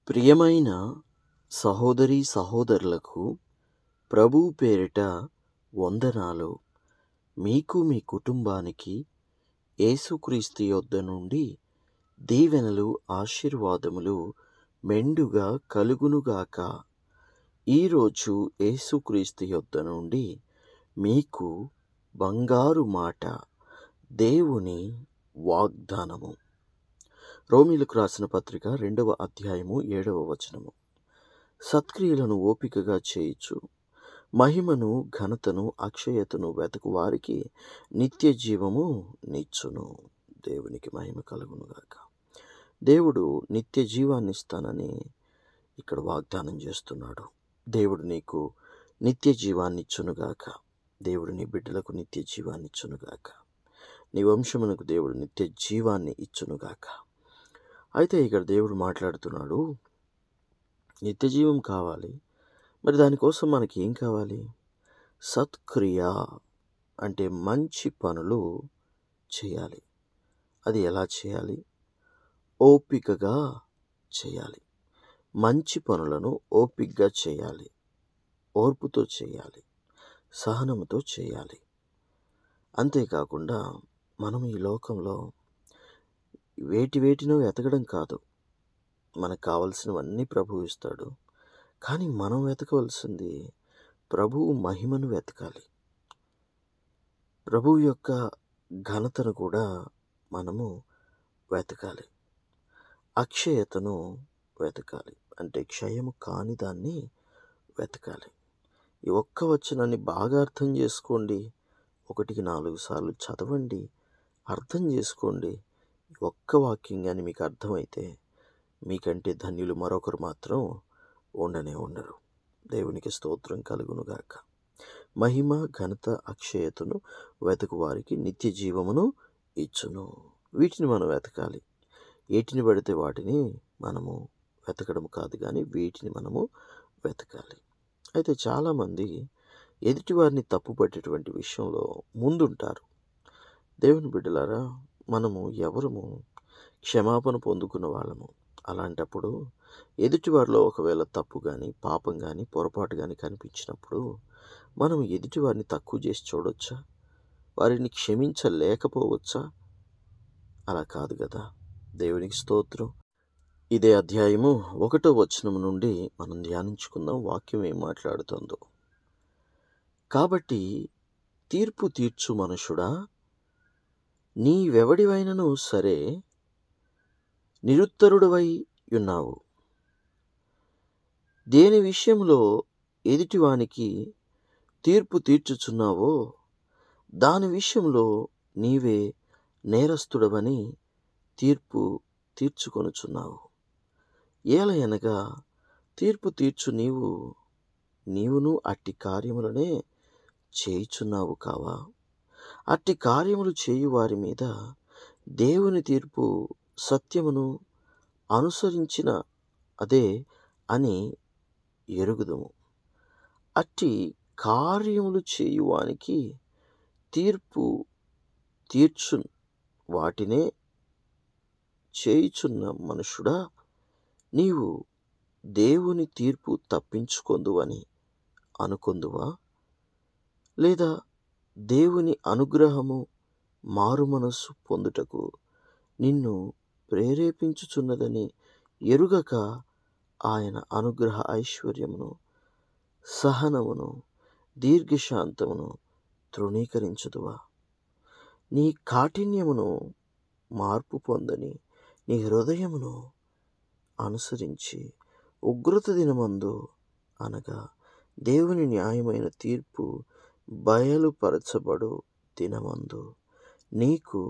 ప్రియమైన సహోదరీ సహోదరులకు ప్రభువు పేరిట వందనాలు. మీకు మీ కుటుంబానికి యేసుక్రీస్తు యొద్ద నుండి దీవెనలు ఆశీర్వాదములు మెండుగా కలుగునుగాక. ఈరోజు యేసుక్రీస్తు యొద్ద నుండి మీకు బంగారు మాట, దేవుని వాగ్దానము. రోమీలకు రాసిన పత్రిక 2వ అధ్యాయము 7వ వచనము. సత్క్రియలను ఓపికగా చేయుచు మహిమను ఘనతను అక్షయతను వెతకు వారికి నిత్య జీవము నిచ్చును. దేవునికి మహిమ కలుగునుగాక. దేవుడు నిత్య జీవాన్ని ఇస్తానని ఇక్కడ వాగ్దానం చేస్తున్నాడు. దేవుడు నీకు నిత్య జీవాన్ని ఇచ్చునుగాక. దేవుడు నీ బిడ్డలకు నిత్య జీవాన్ని ఇచ్చునుగాక. నీ వంశమునకు దేవుడు నిత్య జీవాన్ని ఇచ్చునుగాక. అయితే ఇక్కడ దేవుడు మాట్లాడుతున్నాడు, నిత్య జీవం కావాలి. మరి దానికోసం మనకి ఏం కావాలి? సత్క్రియ అంటే మంచి పనులు చేయాలి. అది ఎలా చేయాలి? ఓపికగా చేయాలి. మంచి పనులను ఓపికగా చేయాలి, ఓర్పుతో చేయాలి, సహనముతో చేయాలి. అంతేకాకుండా మనం ఈ లోకంలో వేటినో వెతకడం కాదు. మనకు కావలసినవన్నీ ప్రభువు ఇస్తాడు. కానీ మనం వెతకవలసింది ప్రభువు మహిమను వెతకాలి. ప్రభువు యొక్క ఘనతను కూడా మనము వెతకాలి. అక్షయతను వెతకాలి. అంటే క్షయము కాని దాన్ని వెతకాలి. ఈ ఒక్క వచనాన్ని బాగా అర్థం చేసుకోండి. 1-4 సార్లు చదవండి, అర్థం చేసుకోండి. ఒక్క వాక్యం కానీ మీకు అర్థమైతే మీకంటే ధన్యులు మరొకరు మాత్రం ఉండరు. దేవునికి స్తోత్రం కలుగునుగాక. మహిమ ఘనత అక్షయతను వెతకు వారికి నిత్య జీవమును ఇచ్చును. వీటిని మనం వెతకాలి. ఏటిని పడితే వాటిని మనము వెతకడం కాదు, కానీ వీటిని మనము వెతకాలి. అయితే చాలామంది ఎదుటివారిని తప్పుపట్టేటువంటి విషయంలో ముందుంటారు. దేవుని బిడ్డలారా, మనము ఎవరము క్షమాపణ పొందుకున్న వాళ్ళము. అలాంటప్పుడు ఎదుటివారిలో ఒకవేళ తప్పు కానీ పాపం కానీ పొరపాటు కానీ కనిపించినప్పుడు మనం ఎదుటివారిని తక్కువ చేసి చూడొచ్చా? వారిని క్షమించలేకపోవచ్చా? అలా కాదు కదా. దేవునికి స్తోత్రం. ఇదే అధ్యాయము 1వ వచనం నుండి మనం ధ్యానించుకుందాం. వాక్యం ఏం మాట్లాడుతుందో. కాబట్టి తీర్పు తీర్చు మనుషుడా, నీవెవడివైనను సరే నిరుత్తరుడవై ఉన్నావు. దేని విషయంలో ఎదుటివానికి తీర్పు తీర్చుచున్నావో దాని విషయంలో నీవే నేరస్తుడవని తీర్పు తీర్చుకొనుచున్నావు. ఏలయనగా తీర్పు తీర్చు నీవును అట్టి కార్యములనే చేయుచున్నావు కావా? అట్టి కార్యములు చేయు వారి మీద దేవుని తీర్పు సత్యమును అనుసరించిన అదే అని ఎరుగుదుము. అట్టి కార్యములు చేయువానికి తీర్పు తీర్చు వాటినే చేయుచున్న మనుషుడా, నీవు దేవుని తీర్పు తప్పించుకొందువని అనుకొందువా? లేదా దేవుని అనుగ్రహము మారుమనస్సు పొందుటకు నిన్ను ప్రేరేపించుచున్నదని ఎరుగక ఆయన అనుగ్రహ ఐశ్వర్యమును సహనమును దీర్ఘశాంతమును తృణీకరించుదువా? నీ కాఠిన్యమును మార్పు పొందని నీ హృదయమును అనుసరించి ఉగ్రత దినమందు అనగా దేవుని న్యాయమైన తీర్పు బయలుపరచబడు దినమందు నీకు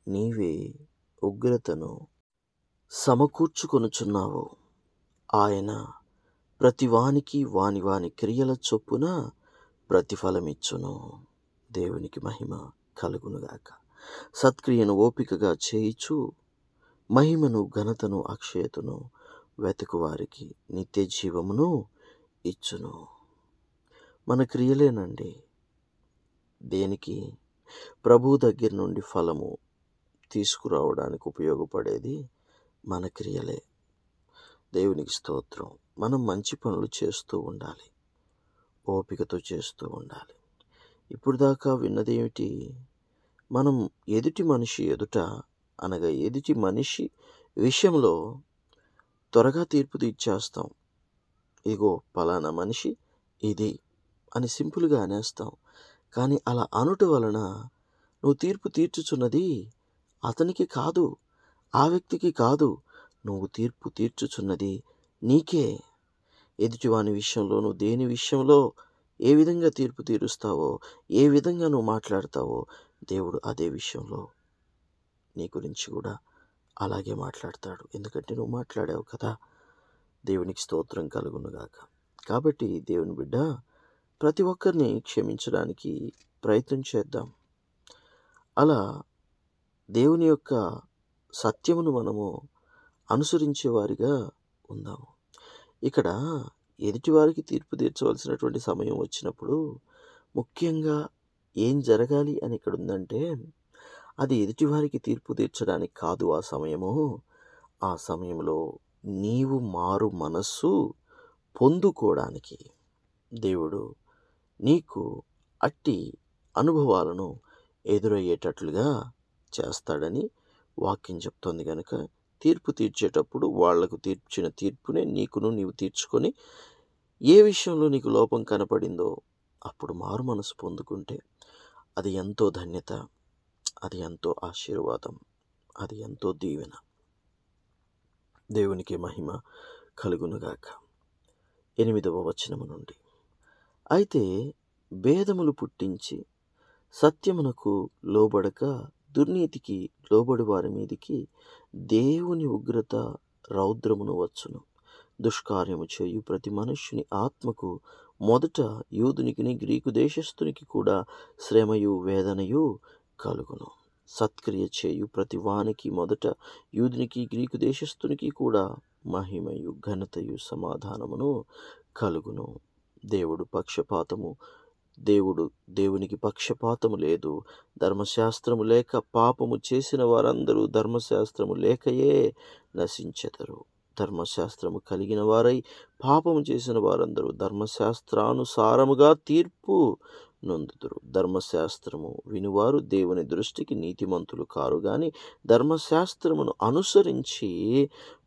నీవే ఉగ్రతను సమకూర్చుకొనుచున్నావు. ఆయన ప్రతివానికి వాని క్రియల చొప్పున ప్రతిఫలమిచ్చును. దేవునికి మహిమ కలుగునుగాక. సత్క్రియను ఓపికగా చేయుచు మహిమను ఘనతను అక్షయతను వెతకు వారికి నిత్య జీవమును ఇచ్చును. మన క్రియలేనండి దేనికి? ప్రభు దగ్గర నుండి ఫలము తీసుకురావడానికి ఉపయోగపడేది మన క్రియలే. దేవునికి స్తోత్రం. మనం మంచి పనులు చేస్తూ ఉండాలి, ఓపికతో చేస్తూ ఉండాలి. ఇప్పుడు దాకా విన్నదేమిటి? మనం ఎదుటి మనిషి ఎదుట, అనగా ఎదుటి మనిషి విషయంలో త్వరగా తీర్పు తీర్చేస్తాం. ఇదిగో పలానా మనిషి ఇది అని సింపుల్గా అనేస్తాం. కానీ అలా అనుట వలన నువ్వు తీర్పు తీర్చుచున్నది అతనికి కాదు, ఆ వ్యక్తికి కాదు, నువ్వు తీర్పు తీర్చుచున్నది నీకే. ఎదుటివాని విషయంలో నువ్వు దేని విషయంలో ఏ విధంగా తీర్పు తీరుస్తావో, ఏ విధంగా నువ్వు మాట్లాడతావో, దేవుడు అదే విషయంలో నీ గురించి కూడా అలాగే మాట్లాడతాడు. ఎందుకంటే నువ్వు మాట్లాడావు కదా. దేవునికి స్తోత్రం కలుగునుగాక. కాబట్టి దేవుని బిడ్డ, ప్రతి ఒక్కరిని క్షమించడానికి ప్రయత్నం చేద్దాం. అలా దేవుని యొక్క సత్యమును మనము అనుసరించే వారిగా ఉందాము. ఇక్కడ ఎదుటివారికి తీర్పు తీర్చవలసినటువంటి సమయం వచ్చినప్పుడు ముఖ్యంగా ఏం జరగాలి అని ఇక్కడ ఉందంటే, అది ఎదుటివారికి తీర్పు తీర్చడానికి కాదు. ఆ సమయంలో నీవు మారు మనస్సు పొందుకోవడానికి దేవుడు నీకు అట్టి అనుభవాలను ఎదురయ్యేటట్లుగా చేస్తాడని వాక్యం చెప్తోంది. కనుక తీర్పు తీర్చేటప్పుడు వాళ్లకు తీర్చిన తీర్పునే నీవు తీర్చుకొని, ఏ విషయంలో నీకు లోపం కనపడిందో అప్పుడు మారు మనసు పొందుకుంటే అది ఎంతో ధన్యత, అది ఎంతో ఆశీర్వాదం, అది ఎంతో దీవెన. దేవునికి మహిమ కలుగునుగాక. 8వ వచనము నుండి, అయితే భేదములు పుట్టించి సత్యమునకు లోబడక దుర్నీతికి లోబడి వారి మీదికి దేవుని ఉగ్రత రౌద్రమును వచ్చును. దుష్కార్యము చేయు ప్రతి మనుష్యుని ఆత్మకు మొదట యూదునికి గ్రీకు దేశస్థునికి కూడా శ్రమయు వేదనయు కలుగును. సత్క్రియ చేయు ప్రతి వానికి మొదట యూదునికి గ్రీకు దేశస్థునికి కూడా మహిమయు ఘనతయు సమాధానమును కలుగును. దేవునికి పక్షపాతము లేదు. ధర్మశాస్త్రము లేక పాపము చేసిన వారందరూ ధర్మశాస్త్రము లేకయే నశించెదరు. ధర్మశాస్త్రము కలిగిన వారై పాపము చేసిన వారందరూ ధర్మశాస్త్రానుసారముగా తీర్పు నొందుదురు. ధర్మశాస్త్రము వినువారు దేవుని దృష్టికి నీతిమంతులు కారు గాని ధర్మశాస్త్రమును అనుసరించి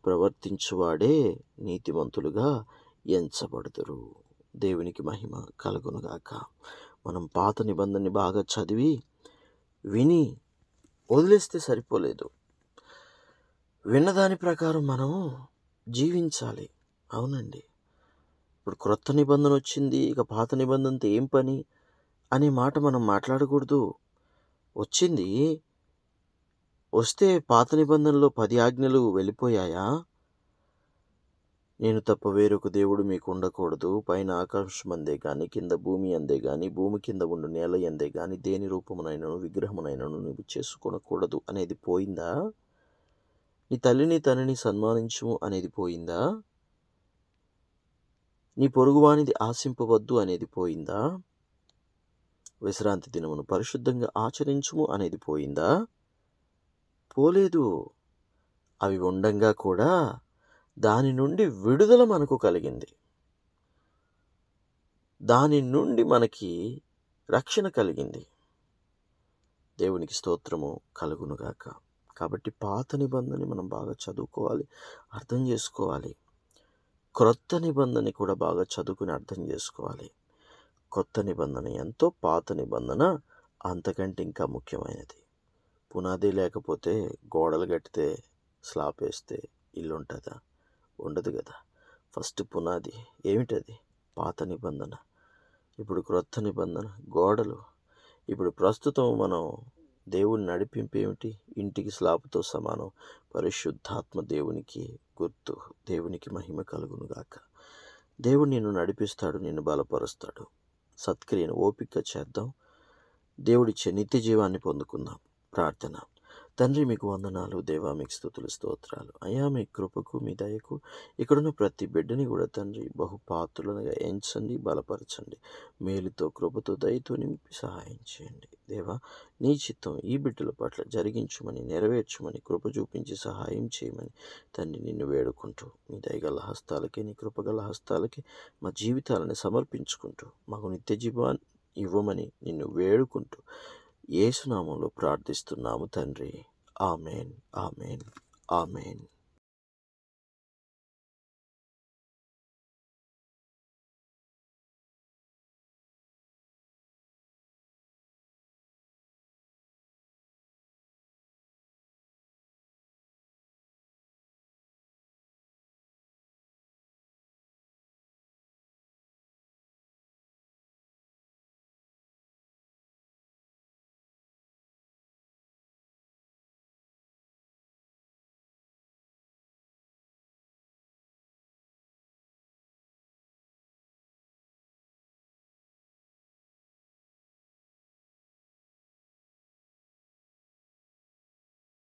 ప్రవర్తించువాడే నీతిమంతులుగా ఎంచబడుదురు. దేవునికి మహిమ కలుగునుగాక. మనం పాత నిబంధనని బాగా చదివి విని వదిలేస్తే సరిపోలేదు. విన్నదాని ప్రకారం మనం జీవించాలి. అవునండి. ఇప్పుడు క్రొత్త నిబంధన వచ్చింది, ఇక పాత నిబంధనతో ఏం పని అనే మాట మనం మాట్లాడకూడదు. వస్తే పాత నిబంధనలో 10 ఆజ్ఞలు వెళ్ళిపోయాయా? నేను తప్ప వేరొక దేవుడు మీకు ఉండకూడదు, పైన ఆకాశం అందే గాని కింద భూమి అందే గాని భూమి కింద ఉండు నేల అందే గాని దేని రూపమునైనను విగ్రహమునైనను నువ్వు చేసుకొనకూడదు అనేది పోయిందా? నీ తల్లిని తండ్రిని సన్మానించుము అనేది పోయిందా? నీ పొరుగువానిది ఆశింపవద్దు అనేది పోయిందా? విశ్రాంతి దినమును పరిశుద్ధంగా ఆచరించుము అనేది పోయిందా? పోలేదు. అవి ఉండంగా కూడా దాని నుండి విడుదల మనకు కలిగింది. దాని నుండి మనకి రక్షణ కలిగింది. దేవునికి స్తోత్రము కలుగునుగాక. కాబట్టి పాత నిబంధనని మనం బాగా చదువుకోవాలి, అర్థం చేసుకోవాలి. క్రొత్త నిబంధన కూడా బాగా చదువుకుని అర్థం చేసుకోవాలి. కొత్త నిబంధన ఎంతో, పాత నిబంధన అంతకంటే ఇంకా ముఖ్యమైనది. పునాది లేకపోతే గోడలు కట్టితే స్లాబ్ వేస్తే ఇల్లు ఉంటుందా? ఉండదు కదా. ఫస్ట్ పునాది ఏమిటది? పాత నిబంధన. ఇప్పుడు క్రొత్త నిబంధన గోడలు. ఇప్పుడు ప్రస్తుతం మనం దేవుని నడిపింపు ఏమిటి? ఇంటికి స్లాబ్తో సమానం. పరిశుద్ధాత్మ దేవునికి గుర్తు. దేవునికి మహిమ కలుగునుగాక. దేవుడు నిన్ను నడిపిస్తాడు, నిన్ను బలపరుస్తాడు. సత్క్రియను ఓపిక చేద్దాం. దేవుడిచ్చే నిత్య జీవాన్ని పొందుకుందాం. ప్రార్థన. తండ్రి మీకు వందనాలు దేవా, మీకు స్తుతులు స్తోత్రాలు అయ్యా. మీ కృపకు మీ దయకు ఇక్కడున్న ప్రతి బిడ్డని కూడా తండ్రి బహుపాత్రులుగా ఎంచండి, బలపరచండి. మేలుతో కృపతో దయతో నింపి సహాయం చేయండి దేవా. నీ చిత్తం ఈ బిడ్డల పట్ల జరిగించమని, నెరవేర్చమని, కృప చూపించి సహాయం చేయమని తండ్రి నిన్ను వేడుకుంటూ, మీ దయగల హస్తాలకి, నీ కృపగల హస్తాలకి మా జీవితాలను సమర్పించుకుంటూ మాకు నిత్య జీవాన్ని ఇవ్వమని నిన్ను వేడుకుంటూ యేసునామంలో ప్రార్థిస్తున్నాము తండ్రి. Amen, amen, amen.